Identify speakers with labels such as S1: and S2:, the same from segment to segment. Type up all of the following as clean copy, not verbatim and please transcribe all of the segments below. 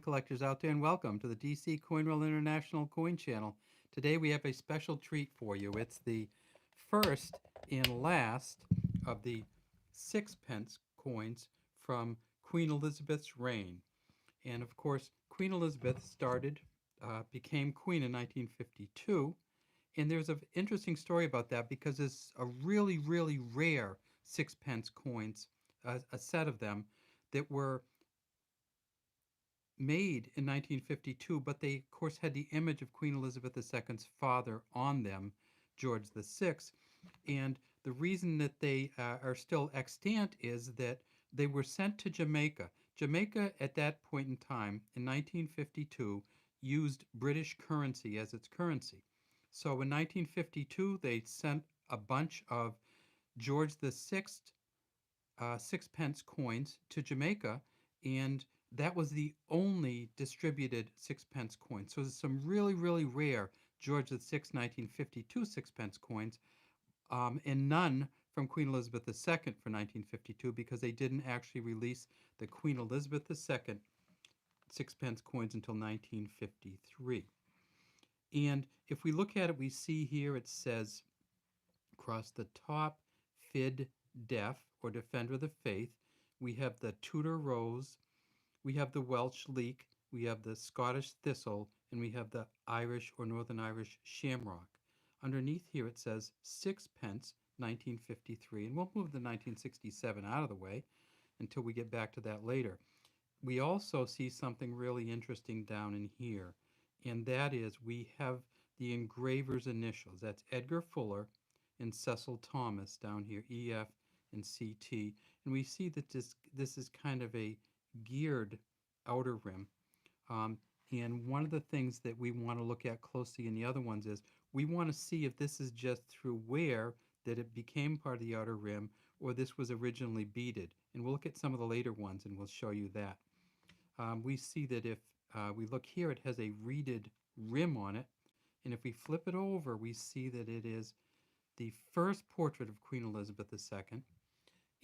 S1: collectors out there, and welcome to the DC CoinRoll International Coin Channel. Today we have a special treat for you. It's the first and last of the sixpence coins from Queen Elizabeth's reign. And of course, Queen Elizabeth became queen in 1952. And there's an interesting story about that because it's a really, really rare sixpence coins, a set of them that were made in 1952, but they, of course, had the image of Queen Elizabeth II's father on them, George VI. And the reason that they are still extant is that they were sent to Jamaica. Jamaica, at that point in time, in 1952, used British currency as its currency. So in 1952, they sent a bunch of George VI sixpence coins to Jamaica, and that was the only distributed sixpence coin. So there's some really, really rare George VI 1952 sixpence coins, and none from Queen Elizabeth II for 1952 because they didn't actually release the Queen Elizabeth II sixpence coins until 1953. And if we look at it, we see here it says across the top, Fid Def, or Defender of the Faith. We have the Tudor Rose, we have the Welsh Leek, we have the Scottish Thistle, and we have the Irish or Northern Irish Shamrock. Underneath here it says sixpence, 1953, and we'll move the 1967 out of the way until we get back to that later. We also see something really interesting down in here, and that is we have the engraver's initials. That's Edgar Fuller and Cecil Thomas down here, EF and CT. And we see that this is kind of a geared outer rim. Um, and one of the things that we want to look at closely in the other ones is we want to see if this is just through wear that it became part of the outer rim or this was originally beaded. And we'll look at some of the later ones and we'll show you that. We see that if we look here, it has a reeded rim on it. And if we flip it over, we see that it is the first portrait of Queen Elizabeth II.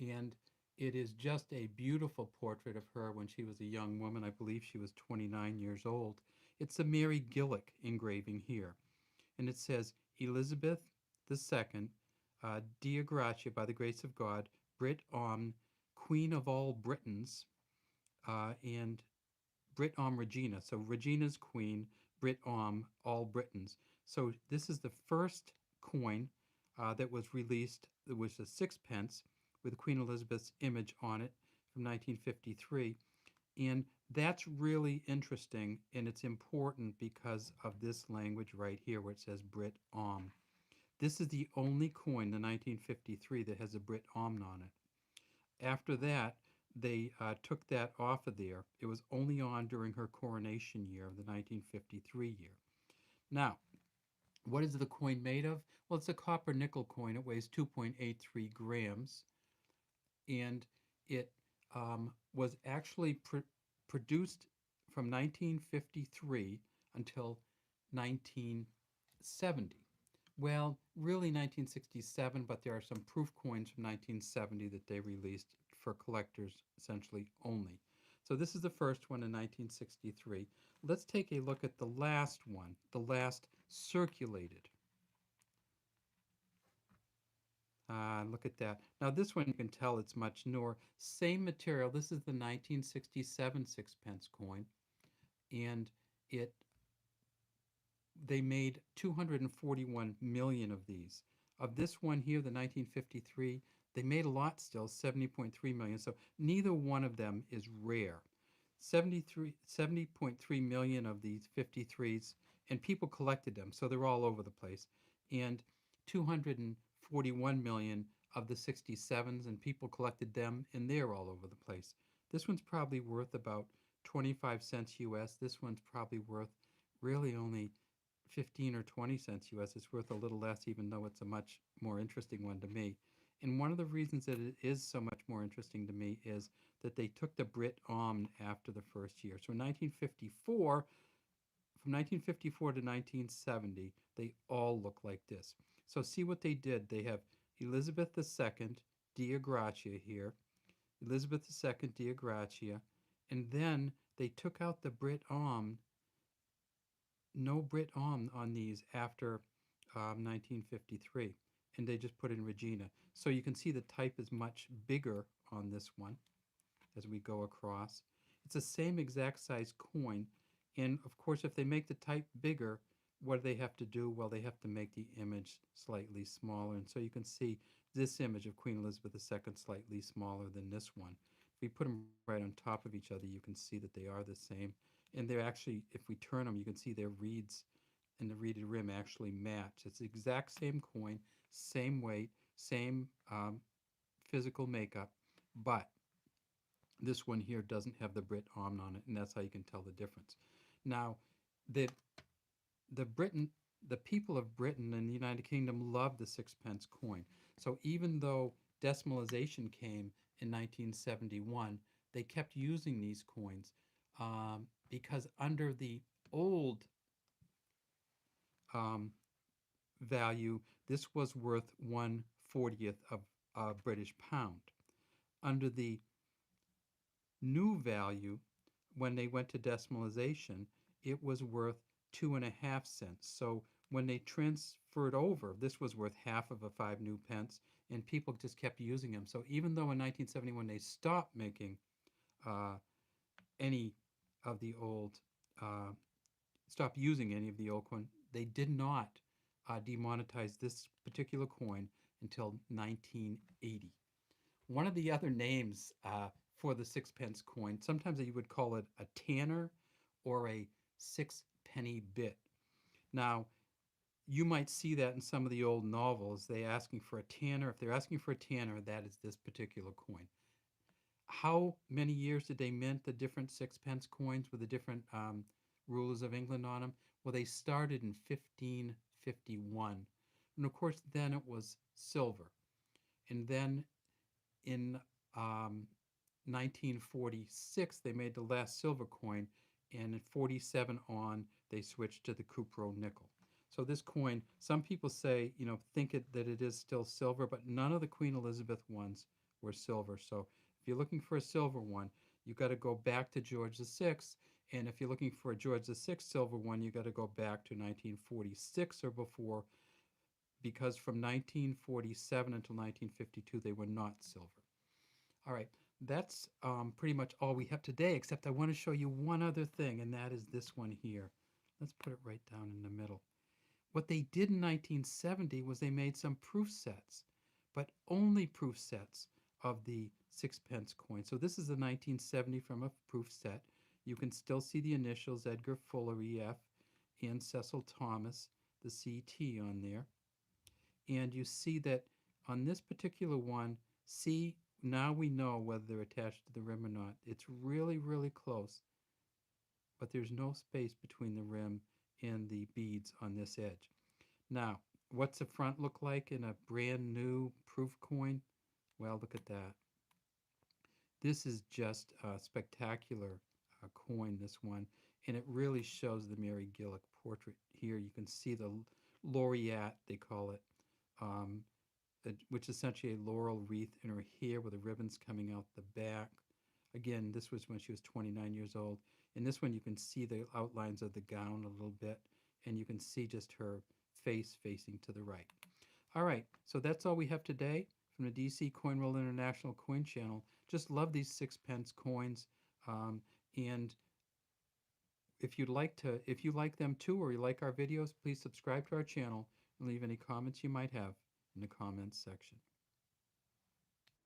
S1: And it is just a beautiful portrait of her when she was a young woman. I believe she was 29 years old. It's a Mary Gillick engraving here. And it says, Elizabeth II, Dea Gratia, by the grace of God, Brit Om, Queen of all Britons, and Brit Om Regina. So Regina's queen, Brit Om, all Britons. So this is the first coin that was released. It was a sixpence with Queen Elizabeth's image on it from 1953. And that's really interesting, and it's important because of this language right here where it says Brit Om. This is the only coin, the 1953, that has a Brit Om on it. After that, they took that off of there. It was only on during her coronation year of the 1953 year. Now, what is the coin made of? Well, it's a copper nickel coin. It weighs 2.83 grams, and it was actually produced from 1953 until 1970. Well, really 1967, but there are some proof coins from 1970 that they released for collectors essentially only. So this is the first one in 1963. Let's take a look at the last one, the last circulated. Look at that. Now this one you can tell it's much newer. Same material. This is the 1967 sixpence coin, and it they made 241 million of these. Of this one here, the 1953, they made a lot still, 70.3 million. So neither one of them is rare. 70.3 million of these 53s, and people collected them, so they're all over the place. And 241 million of the 67s, and people collected them, and they're all over the place. This one's probably worth about 25 cents US. This one's probably worth really only 15 or 20 cents US. It's worth a little less, even though it's a much more interesting one to me. And one of the reasons that it is so much more interesting to me is that they took the Brit Om after the first year. So in 1954, from 1954 to 1970, they all look like this. So see what they did. They have Elizabeth II, Dea Gratia here, Elizabeth II, Dea Gratia, and then they took out the Brit Om, no Brit Om on these after 1953, and they just put in Regina. So you can see the type is much bigger on this one as we go across. It's the same exact size coin, and of course, if they make the type bigger, what do they have to do? Well, they have to make the image slightly smaller, and so you can see this image of Queen Elizabeth II slightly smaller than this one. If we put them right on top of each other, you can see that they are the same. And they're actually, if we turn them, you can see their reeds and the reeded rim actually match. It's the exact same coin, same weight, same physical makeup, but this one here doesn't have the Brit Om on it, and that's how you can tell the difference. Now, the the Britain, the people of Britain and the United Kingdom love the sixpence coin. So even though decimalization came in 1971, they kept using these coins because under the old um, value, this was worth 1/40th of a British pound. Under the new value, when they went to decimalization, it was worth 2.5 cents. So when they transferred over, this was worth half of a 5 new pence, and people just kept using them. So even though in 1971 they stopped making uh, any of the old, uh, stopped using any of the old coin, they did not demonetize this particular coin until 1980. One of the other names for the sixpence coin, sometimes you would call it a tanner or a sixpenny bit. Now, you might see that in some of the old novels. They asking for a tanner. If they're asking for a tanner, that is this particular coin. How many years did they mint the different sixpence coins with the different rulers of England on them? Well, they started in 1551. And of course, then it was silver. And then in 1946, they made the last silver coin, and in 47 on, they switched to the cupro nickel. So this coin, some people say, think that it is still silver, but none of the Queen Elizabeth ones were silver. So if you're looking for a silver one, you got to go back to George VI. And if you're looking for a George VI silver one, you got to go back to 1946 or before, because from 1947 until 1952, they were not silver. All right, that's pretty much all we have today, except I want to show you one other thing, and that is this one here. Let's put it right down in the middle. What they did in 1970 was they made some proof sets, but only proof sets of the sixpence coin. So this is a 1970 from a proof set. You can still see the initials Edgar Fuller EF and Cecil Thomas, the CT on there. And you see that on this particular one, see, now we know whether they're attached to the rim or not. It's really, really close, but there's no space between the rim and the beads on this edge. Now, what's the front look like in a brand new proof coin? Well, look at that. This is just a spectacular coin, this one, and it really shows the Mary Gillick portrait here. You can see the laureate, they call it, um, which is essentially a laurel wreath in her hair with the ribbons coming out the back. Again, this was when she was 29 years old. In this one, you can see the outlines of the gown a little bit, and you can see just her face facing to the right. All right, so that's all we have today from the DC Coin Roll International Coin Channel. Just love these sixpence coins, and if you like them too, or you like our videos, please subscribe to our channel and leave any comments you might have in the comments section.